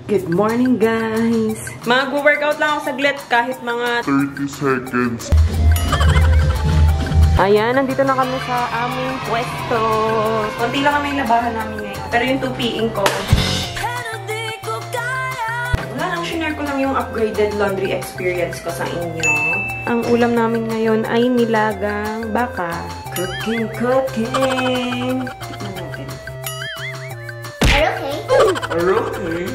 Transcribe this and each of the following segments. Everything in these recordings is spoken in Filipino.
Good morning, guys! Mag-workout lang ako saglit kahit mga 30 seconds. Ayan, nandito na kami sa aming pwesto. Konti lang kami yung labahan namin ngayon. Pero yung 2Ping ko. Wala lang, shinare ko lang yung upgraded laundry experience ko sa inyo. Ang ulam namin ngayon ay nilagang baka. Cooking! Tikman natin. Are you okay? Are you okay?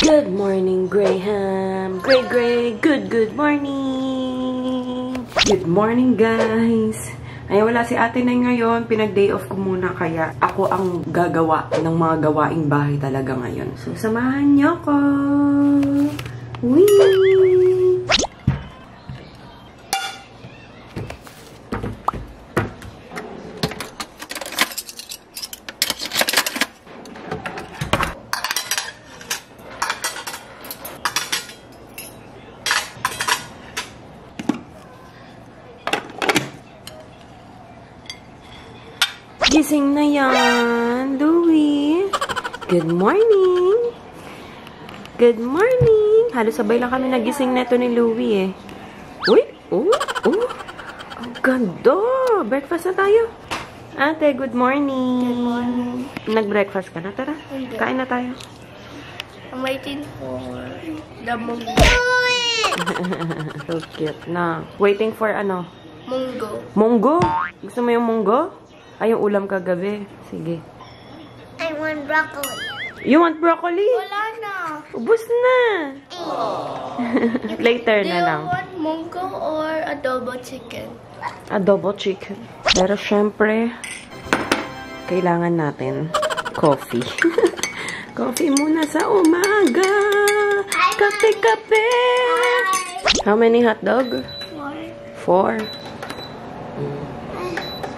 Good morning, Graham. Gray. Good morning. Good morning, guys. Ay, wala si ate na ngayon. Pinag-day off ko muna kaya ako ang gagawa ng mga gawaing bahay talaga ngayon. So, samahan niyo ko. Whee! Gising na yan, Louie. Good morning. Good morning. Halos sabay lang kami nagising neto ni Louie eh. Uy! Ang ganda! Breakfast na tayo. Ate, good morning. Good morning. Nag-breakfast ka na? Tara, kain na tayo. I'm waiting for the munggo. So cute na. Waiting for ano? Munggo. Munggo? Gusto mo yung munggo? Ay, yung ulam kagabi. Sige. I want broccoli. You want broccoli? Wala na. Ubus na. Later na lang. Do you want munggo or adobo chicken? Adobo chicken. Pero syempre, kailangan natin coffee. Coffee muna sa umaga. Kape. How many hot dog? 4.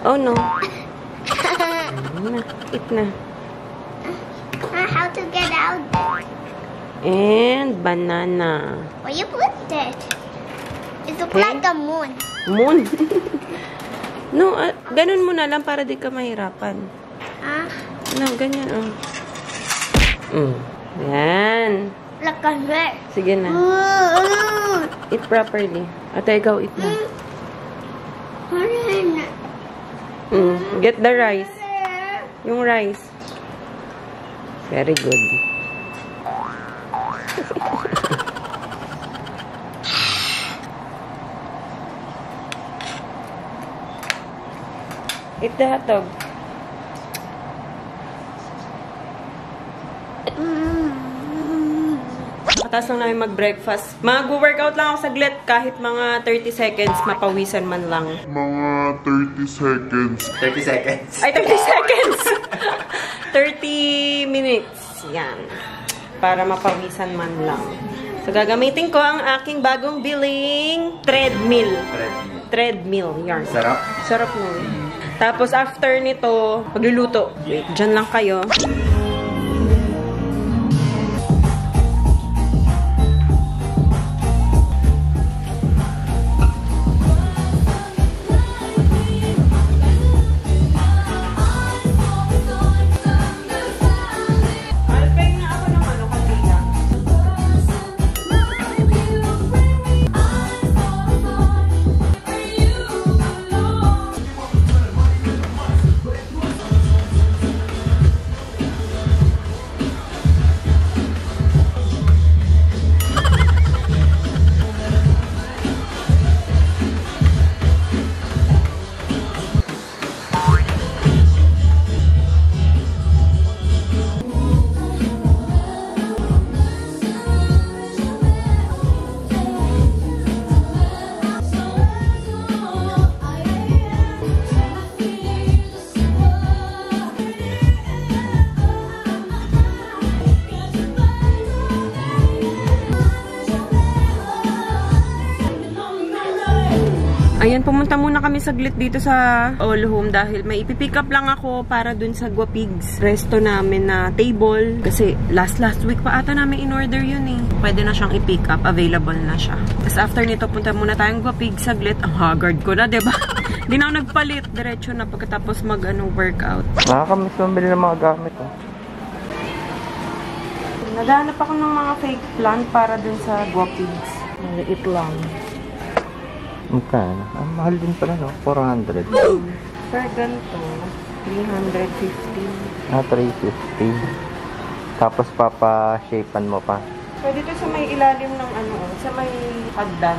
Oh no. Eat na. How to get out? And banana. Where you put it? It looks Okay. like a moon. Moon. No, ganun mo na lang para di ka mahirapan. Huh? No, ganyan. Yan. Look at that. Sige na. Eat properly. Ate, ikaw eat na. Get the rice. Yung rice. Very good. Eat the hot dog. Nakataas lang namin mag-breakfast. Mag-workout lang ako saglit kahit mga 30 seconds, mapawisan man lang. Mga 30 seconds. 30 seconds. Ay, 30 seconds! 30 minutes. Yan. Para mapawisan man lang. So, gagamitin ko ang aking bagong biling treadmill. Treadmill. Yarn. Sarap. Sarap nun. Tapos, after nito, magluluto. Wait, dyan lang kayo. Ayan, pumunta muna kami saglit dito sa All Home dahil may ipipick up lang ako para dun sa Guapigs resto namin na table. Kasi last week pa ata namin in-order yun eh. Pwede na siyang i-pick up. Available na siya. Tapos after nito, punta muna tayong Guapigs saglit. Ang haggard ko na, diba? Hindi na ako nagpalit. Diretso na pagkatapos workout. Nakakamiss mabili ng mga gamit. Oh. Naghanap ako ng mga fake plant para dun sa Guapigs. Maliit lang. Magkano? Ang mahal din pala, no? 400. Per ganito, 350. 350. Tapos papa-shapean mo pa. Pwede to sa may ilalim ng sa may hagdan.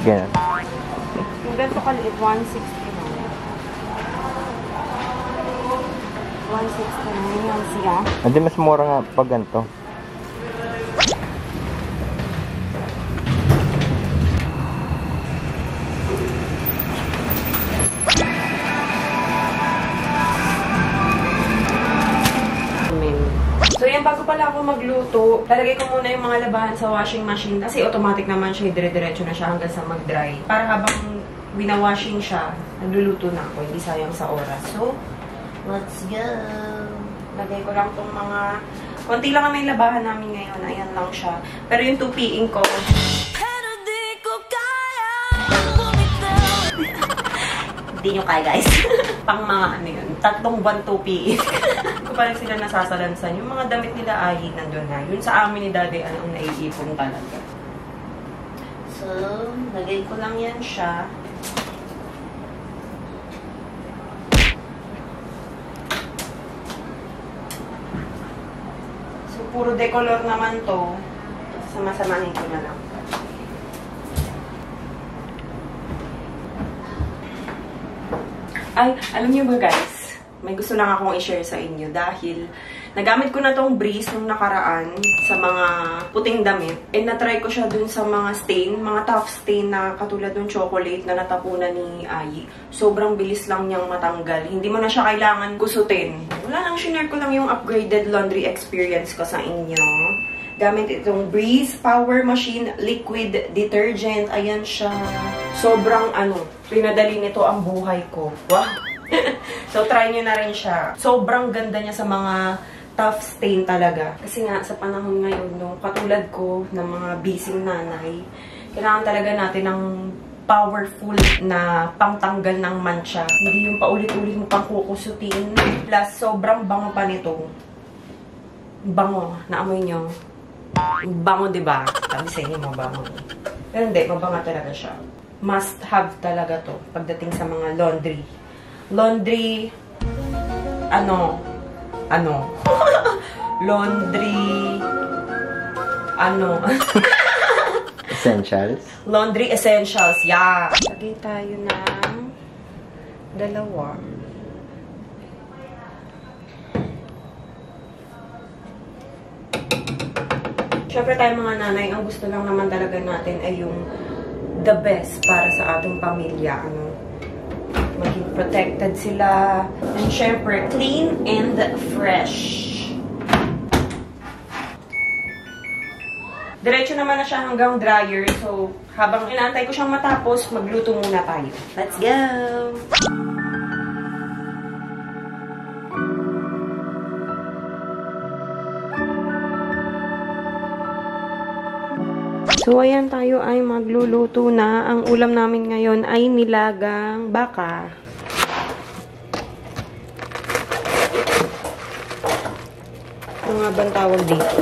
Ganun. Yung ganito kaliit, 160 na. 160 na yung siya. Hindi, mas mura nga pag ganito. So yan, bago pala ako magluto, lalagay ko muna yung mga labahan sa washing machine kasi automatic naman siya, dire-diretso na siya hanggang sa mag-dry. Para habang winawashing siya, nagluluto na ako, hindi sayang sa oras. So, let's go! Lagay ko lang tong mga, konti lang naman yung labahan namin ngayon, ayan lang siya. Pero yung tupiing ko, hindi nyo kaya guys. Pang mga yun, 3 buwan tupiin. Kung parang sila nasasalansan, yung mga damit nila ay nandun na. Yun sa amin ni Daddy, ang naiipon talaga. So, lagay ko lang yan siya. So, puro decolor naman to. Sama-samahin ko na lang. Ay, alam niyo ba guys, may gusto lang akong i-share sa inyo dahil nagamit ko na tong Breeze nung nakaraan sa mga puting damit. And na-try ko siya dun sa mga stain, mga tough stain na katulad ng chocolate na natapunan ni Ayi. Sobrang bilis lang niyang matanggal. Hindi mo na siya kailangan kusutin. Wala lang, shinare ko lang yung upgraded laundry experience ko sa inyo. Gamit itong Breeze Power Machine Liquid Detergent. Ayan siya. Sobrang pinadali nito ang buhay ko. Wow! So, try nyo na rin siya. Sobrang ganda niya sa mga tough stain talaga. Kasi nga, sa panahon ngayon, katulad ko ng mga busy nanay, kailangan talaga natin ng powerful na pangtanggal ng mancha. Hindi yung paulit-ulit mo pang kukusutin. Plus, sobrang bango pa nito. Bango. Naamoy nyo. Bango, diba? Sabi sa inyo, mabango. Pero hindi, mabanga talaga siya. Must have talaga to pagdating sa mga laundry. Laundry, laundry, Essentials? Laundry essentials, yeah. Lagay tayo ng 2. Siyempre tayo mga nanay, ang gusto lang naman talaga natin ay yung the best para sa ating pamilya. Maging protected sila. And syempre, clean and fresh. Diretso naman na siya hanggang dryer. So, habang inaantay ko siyang matapos, magluto muna tayo. Let's go! So, ayan, tayo ay magluluto na. Ang ulam namin ngayon ay nilagang baka. Ano nga bang tawag dito?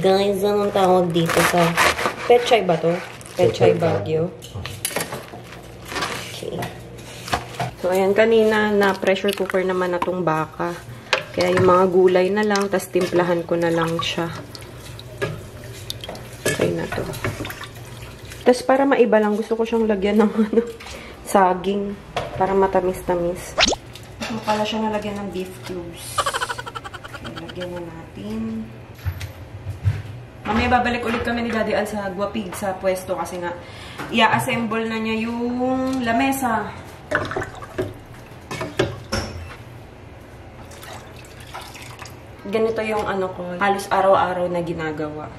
Guys, anong tawag dito sa... Pechay ba to? Pechay Baguio. Okay. So, ayan, kanina na pressure cooker naman na tong baka. Kaya yung mga gulay na lang, tas timplahan ko na lang siya. Okay na to. Tas para maiba lang, gusto ko siyang lagyan ng saging. Para matamis-tamis. Gusto pala siya nalagyan ng beef cubes. Okay, lagyan na natin. Mamaya babalik ulit kami ni Daddy Al sa Guapig sa pwesto kasi nga i-assemble na niya yung lamesa. ganito yung ano ko, halos araw-araw na ginagawa.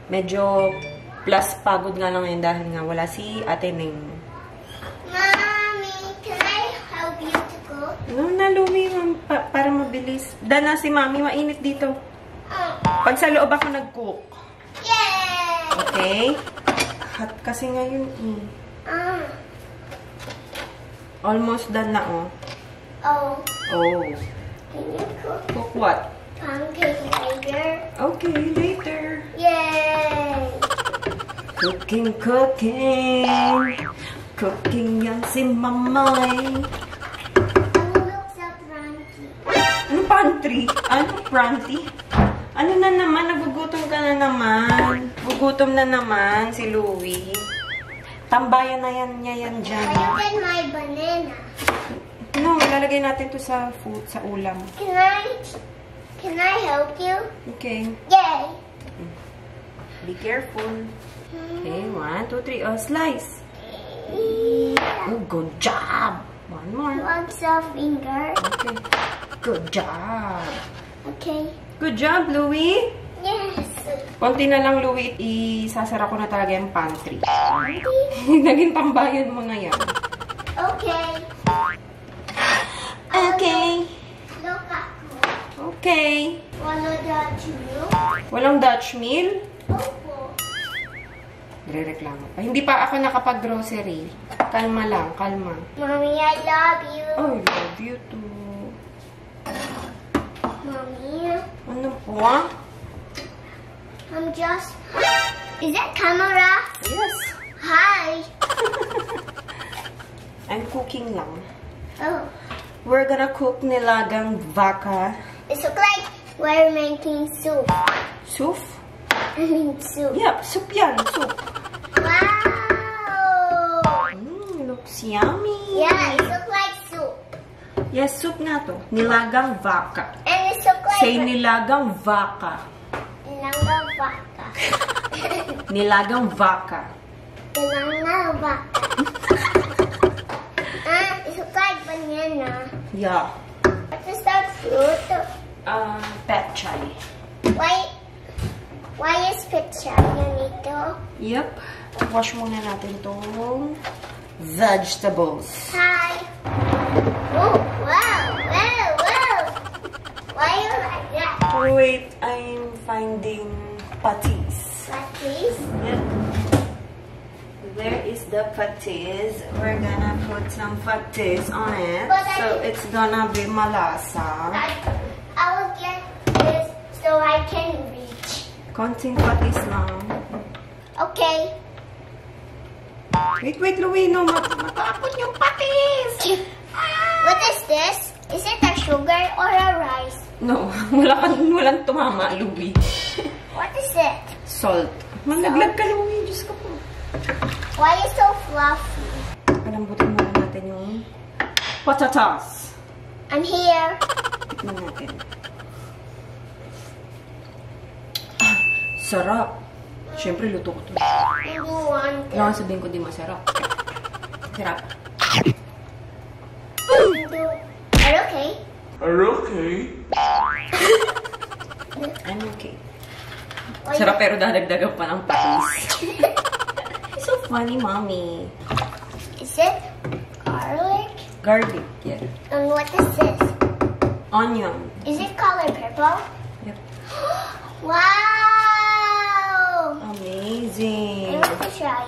Medyo plus pagod nga lang ngayon dahil nga wala si Ate Neng. Mommy, can I help you to cook? No, na, Louie, para mabilis. Dana si Mami, mainit dito. Oh. Pag sa loob ako nag-cook. Yay! Okay? Hot kasi ngayon, Almost done na, oh. Oh, Oh. can you cook Cook what? pancake later? Okay, later. Yay! Cooking, cooking. Cooking yan si Mamay. Oh, looks so crunchy. Ano pantry? Ano pranty? Ano na naman? Nagugutom ka na naman. Gugutom na naman si Louie. Tambayan na yan niya yan dyan. I get my banana. No, ilalagay natin to sa food, sa ulam. Can I help you? Okay. Yay! Be careful. Okay, 1, 2, 3. Oh, slice. Yeah. Oh, good job. One more. What's a finger? Okay. Good job. Okay. Good job, Louie. Yes. Konti na lang, Louie. Isasara ko na talaga yung pantry. Naging pambayan mo na yan. Okay. Okay. Look at me. Okay. Wanna touch you? Walang Dutch meal? Opo. Nire-reklamo pa. Hindi pa ako nakapag-grocery. Kalma lang, kalma. Mommy, I love you. Oh, I love you too. Mommy, Ano po? I'm just... Is that camera? Yes. Hi. I'm cooking lang. Oh. We're gonna cook nilagang vaca. It looks like we're making soup. Soup? I mean soup. Yep, soup yan. Soup. Wow. Looks yummy. Yeah, it looks like soup. Yes, soup nga to. Nilagang vaca. And it looks like... Say nilagang vaca. Nilagang vaca. Nilagang vaca. Nilagang vaca. It looks like banana. Yeah. What is that fruit? Petchay. Why is picture nito? Yep. Wash muna natin tong vegetables. Hi. Oh, wow. Why you like that? Wait, I'm finding patis. Patties? Yep. Where is the patis? We're gonna put some patis on it. So it's gonna be malasa. I will get this so I can reach. Konting patis lang. Okay. Wait, Louie, no. Matapon yung patis! What is this? Is it a sugar or a rice? No, walang tumama, Louie. What is it? Salt. Malaglag ka, Louie. Diyos ko po. Why is it so fluffy? Palambutin muna natin yung patatas. I'm here. Tikman natin. Sarap. Siyempre, luto ko to. You want it? Kailangan sabihin ko di masarap. Sarap. Are you okay? Are you okay? I'm okay. Why Sarap pero dadagdagan pa ng patis. So funny, Mommy. Is it garlic? Garlic, yeah. And what is this? Onion. Is it color purple? Yep. Wow! I Amazing. want to try.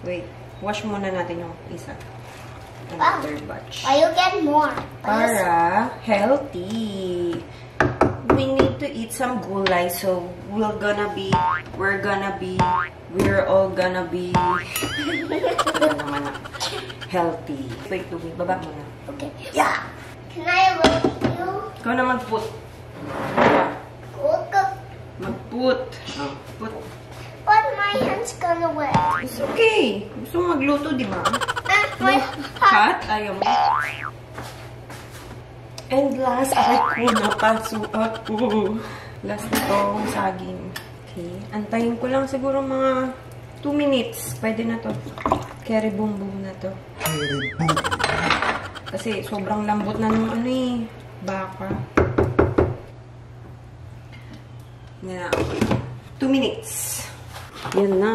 Wait, wash muna natin yung isa. Wow. Another batch. Why you get more? Para healthy. We need to eat some gulay, so we're all gonna be healthy. Wait, Louie, baba muna. Okay. Yeah. Can I look at you? Ikaw na mag-put. Cook. Mag-put. Oh, put. But my hand's gonna wet. It's okay. Gusto mo magluto, di ba? My Hot? Ayaw mo. And last, ay ko napasuot ko. Last na tong saging. Okay. Antayin ko lang siguro mga 2 minutes. Pwede na to. Keri boom boom na to. Kasi sobrang lambot na nung ano eh. Baka. Yan na. 2 minutes. Yan na.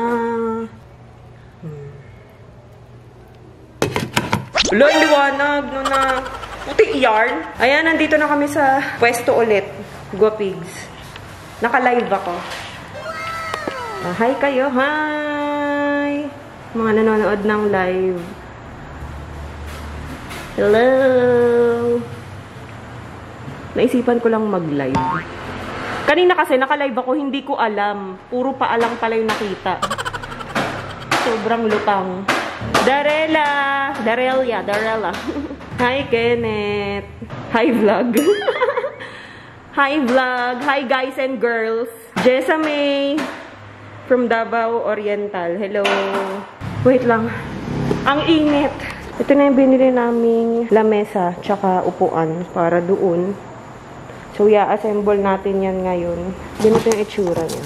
Wala, liwanag. No na. Puti yarn. Ayan, nandito na kami sa pwesto ulit. Guapigs. Naka-live ako. Hi kayo. Hi! Mga nanonood ng live. Hello! Naisipan ko lang mag-live. Kanina kasi naka-live ako, hindi ko alam. Puro paalang pala yung nakita. Sobrang lutang. Darela! Darela. Hi, Kenneth. Hi, vlog. Hi, vlog. Hi, guys and girls. Jessa May from Davao Oriental. Hello. Wait lang. Ang init. Ito na yung binili naming lamesa tsaka upuan para doon. So, i-assemble natin yan ngayon. Ganito yung itsura niya.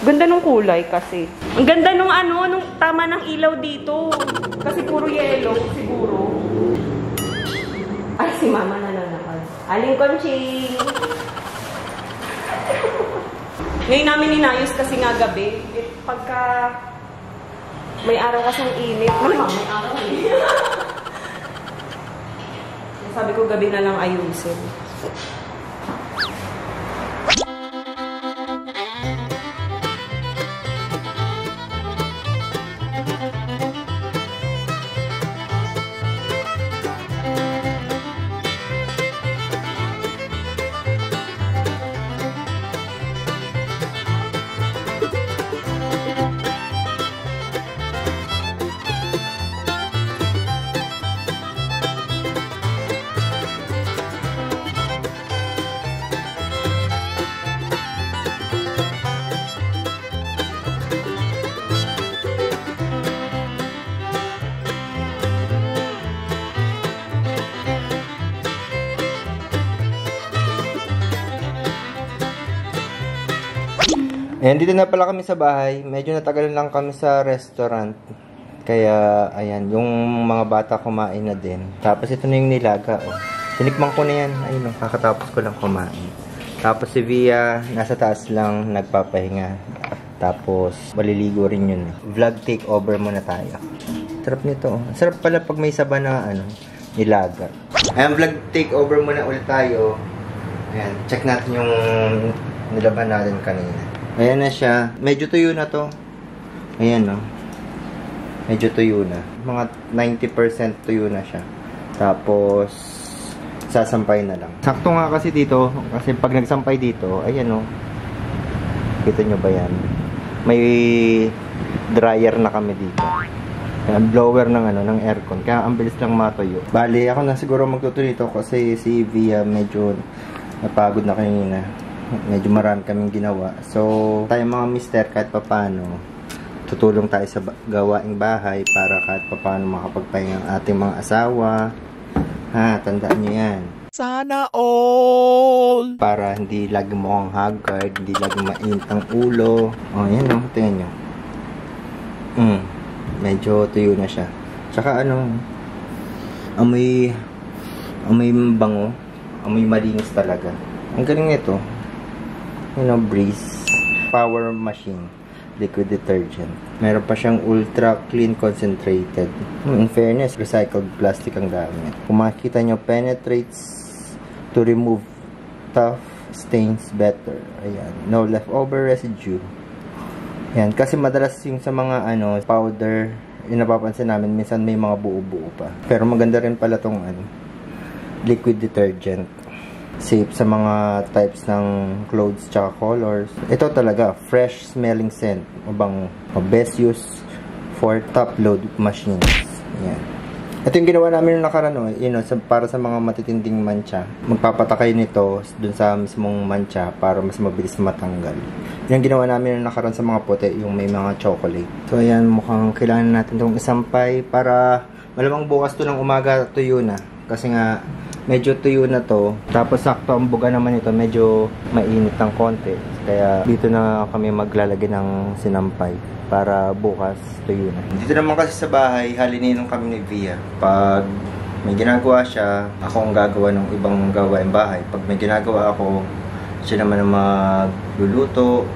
Ganda nung kulay kasi. Ang ganda nung nung tama ng ilaw dito. Kasi puro yellow siguro. Ay, si mama na naman. Aling Conching! Ngayon namin inayos kasi nga gabi. Pagka may araw kasing init. May araw eh. Sabi ko gabi na lang ayusin. Ayan, dito na pala kami sa bahay. Medyo natagalan lang kami sa restaurant. Kaya, ayan, yung mga bata kumain na din. Tapos ito na yung nilaga, oh. Sinikman ko na yan. Ayun, oh, kakatapos ko lang kumain. Tapos si Via, nasa taas lang, nagpapahinga. Tapos, maliligo rin yun. Vlog takeover muna tayo. Sarap nito, oh. Sarap pala pag may saba na, nilaga. Ayan, vlog takeover muna ulit tayo. Ayan, check natin yung nilaban natin kanina. Ayan na siya. Medyo tuyo na to. Ayan, no. Medyo tuyo na. Mga 90% tuyo na siya. Tapos, sasampay na lang. Sakto nga kasi dito. Kasi pag nagsampay dito, ayan, no. Kita nyo ba yan? May dryer na kami dito. Ayan, blower ng aircon. Kaya ang bilis lang matuyo. Bali, ako na siguro magtutuloy nito kasi si Via medyo napagod na kanina. Medyo marami kaming ginawa. So, tayo mga mister, kahit papano, tutulong tayo sa gawaing bahay para kahit papano makapagpahinga ang ating mga asawa. Ha, tandaan nyo yan. Sana all! Para hindi lagi mukhang haggard, hindi lagi mainit ang ulo. O, yan o, tingnan nyo. Medyo tuyo na siya. Tsaka amoy bango. Amoy malinis talaga. Ang galing nito. Breeze power machine liquid detergent. Meron pa siyang ultra clean concentrated. In fairness, recycled plastic ang gamit. Kung makikita nyo, penetrates to remove tough stains better. Ayan, no leftover residue. Ayan, kasi madalas yung sa mga powder, yung napapansin namin, minsan may mga buo-buo pa. Pero maganda rin pala tong liquid detergent. Safe sa mga types ng clothes tsaka colors. Ito talaga, fresh smelling scent. Best use for top load machines. Yan. Ito yung ginawa namin nung nakaraan, para sa mga matitinding mancha. Magpapatakay nito dun sa mismong mancha para mas mabilis matanggal. Yung ginawa namin nung nakaraan sa mga puti, yung may mga chocolate. So ayan, mukhang kailangan natin itong isampay para malamang bukas to ng umaga tuyo na. Kasi nga, medyo tuyo na to. Tapos sakto ang buga naman ito, medyo mainit ng konti. Kaya dito na kami maglalagay ng sinampay para bukas tuyo na. Dito naman kasi sa bahay, halininong kami ni Via. Pag may ginagawa siya, ako ang gagawa ng ibang gawain bahay. Pag may ginagawa ako, Siya naman ang magluluto.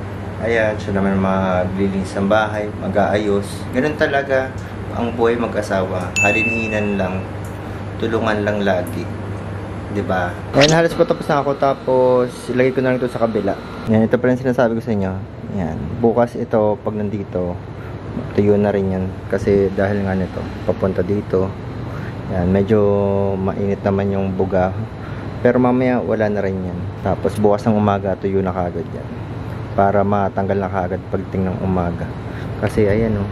Ayan, siya naman maglilinis ng bahay, mag-aayos. Ganun talaga ang buhay mag-asawa. Halinhinan lang, tulungan lang lagi. 'Di ba? Ayan, halos po tapos na ako. Tapos, ilagay ko na lang ito sa kabila. Yan, ito pa rin sinasabi ko sa inyo. Yan, bukas ito, pag nandito, tuyo na rin yan. Kasi dahil nga nito, papunta dito. Yan, medyo mainit naman yung buga. Pero mamaya, wala na rin yan. Tapos, bukas ng umaga, tuyo na kagad yan. Para matanggal na kagad pagdating ng umaga. Kasi ayan o,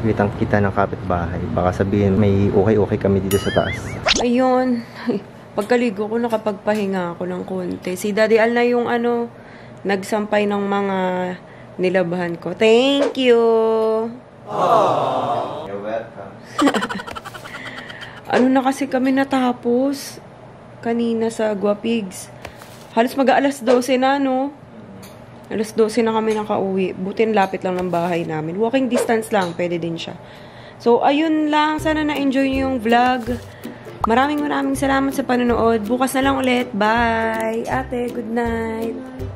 kitang kita ng kapitbahay. Baka sabihin may okay kami dito sa taas. Ayun. Pagkaligo ko, nakapagpahinga ako ng konti. Si Daddy Al na yung nagsampay ng mga nilabahan ko. Thank you! Aww. You're welcome. Na kasi kami natapos kanina sa Guapigs. Halos mag-aalas 12 na, no? Alas 12 na kami nakauwi. Buti lapit lang ng bahay namin. Walking distance lang, pwede din siya. So, ayun lang. Sana na-enjoy niyo yung vlog. Maraming salamat sa panonood. Bukas na lang ulit. Bye! Ate, good night!